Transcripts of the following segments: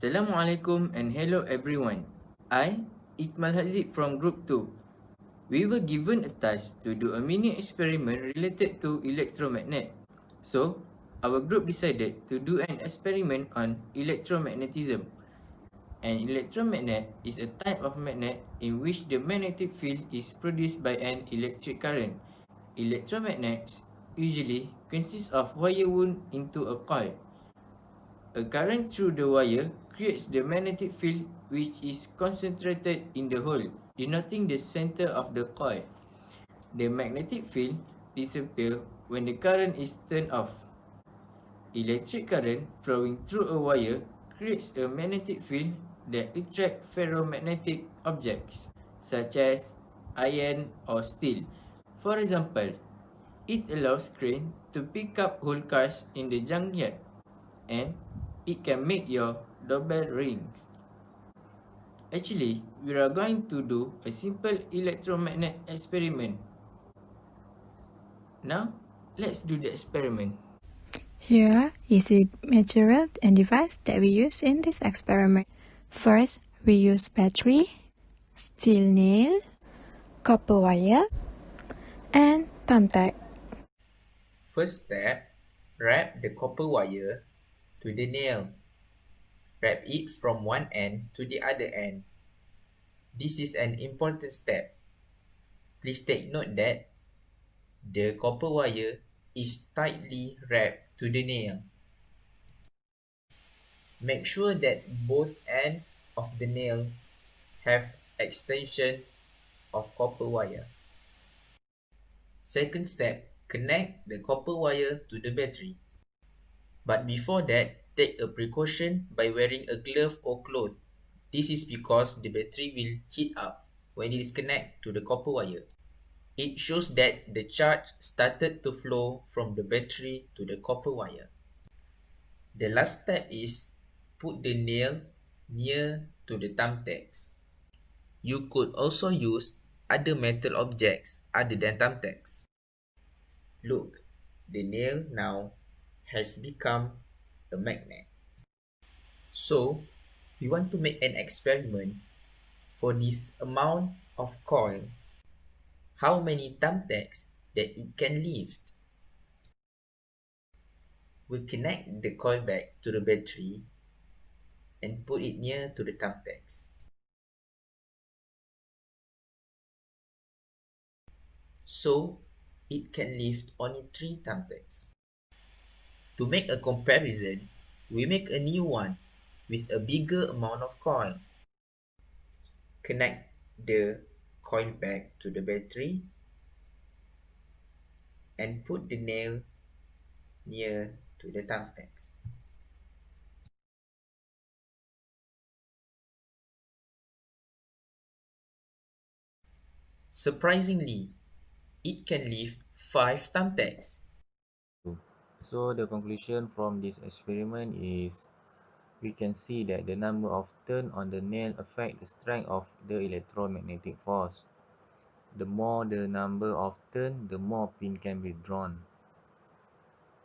Assalamualaikum and hello everyone. I, Ikmal Hazib from Group 2. We were given a task to do a mini experiment related to electromagnet. So, our group decided to do an experiment on electromagnetism. An electromagnet is a type of magnet in which the magnetic field is produced by an electric current. Electromagnets usually consist of wire wound into a coil. A current through the wire creates the magnetic field which is concentrated in the hole, denoting the center of the coil. The magnetic field disappears when the current is turned off. Electric current flowing through a wire creates a magnetic field that attracts ferromagnetic objects such as iron or steel. For example, it allows crane to pick up whole cars in the junkyard, and it can make your doorbell rings. Actually, we are going to do a simple electromagnet experiment. Now, let's do the experiment. Here is the material and device that we use in this experiment. First, we use battery, steel nail, copper wire, and thumbtack. First step, wrap the copper wire to the nail. Wrap it from one end to the other end. This is an important step. Please take note that the copper wire is tightly wrapped to the nail. Make sure that both ends of the nail have extension of copper wire. Second step, connect the copper wire to the battery. But before that, take a precaution by wearing a glove or cloth. This is because the battery will heat up when it is connected to the copper wire. It shows that the charge started to flow from the battery to the copper wire. The last step is put the nail near to the thumbtacks. You could also use other metal objects other than thumbtacks. Look, the nail now has become a magnet. So, we want to make an experiment for this amount of coil. How many thumbtacks that it can lift? We connect the coil back to the battery and put it near to the thumbtacks. So, it can lift only 3 thumbtacks. To make a comparison, we make a new one with a bigger amount of coil. Connect the coil back to the battery and put the nail near to the thumbtacks. Surprisingly, it can lift 5 thumbtacks. So the conclusion from this experiment is we can see that the number of turns on the nail affect the strength of the electromagnetic force. The more the number of turns, the more pin can be drawn.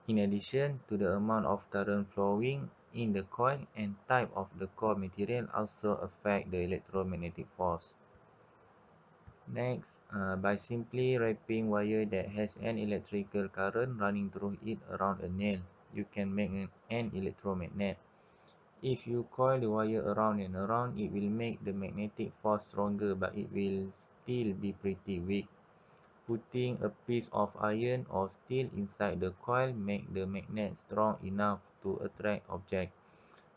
In addition to the amount of current flowing in the coil and type of the core material also affect the electromagnetic force. Next, by simply wrapping wire that has an electrical current running through it around a nail, you can make an electromagnet. If you coil the wire around and around, it will make the magnetic force stronger, but it will still be pretty weak. Putting a piece of iron or steel inside the coil makes the magnet strong enough to attract objects.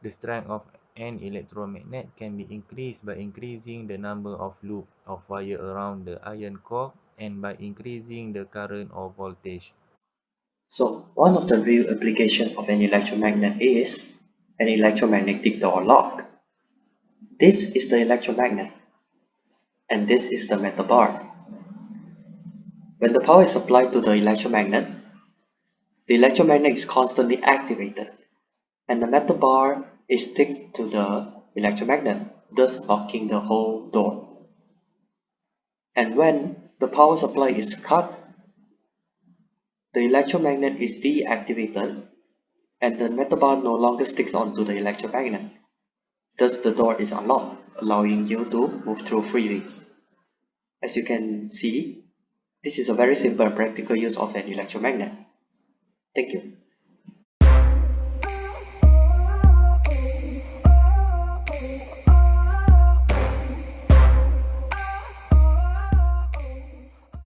The strength of an electromagnet can be increased by increasing the number of loops of wire around the iron core and by increasing the current or voltage. So one of the real applications of an electromagnet is an electromagnetic door lock. This is the electromagnet, and this is the metal bar. When the power is applied to the electromagnet is constantly activated, and the metal bar is stick to the electromagnet, thus locking the whole door. And when the power supply is cut, the electromagnet is deactivated, and the metal bar no longer sticks onto the electromagnet. Thus the door is unlocked, allowing you to move through freely. As you can see, this is a very simple and practical use of an electromagnet. Thank you.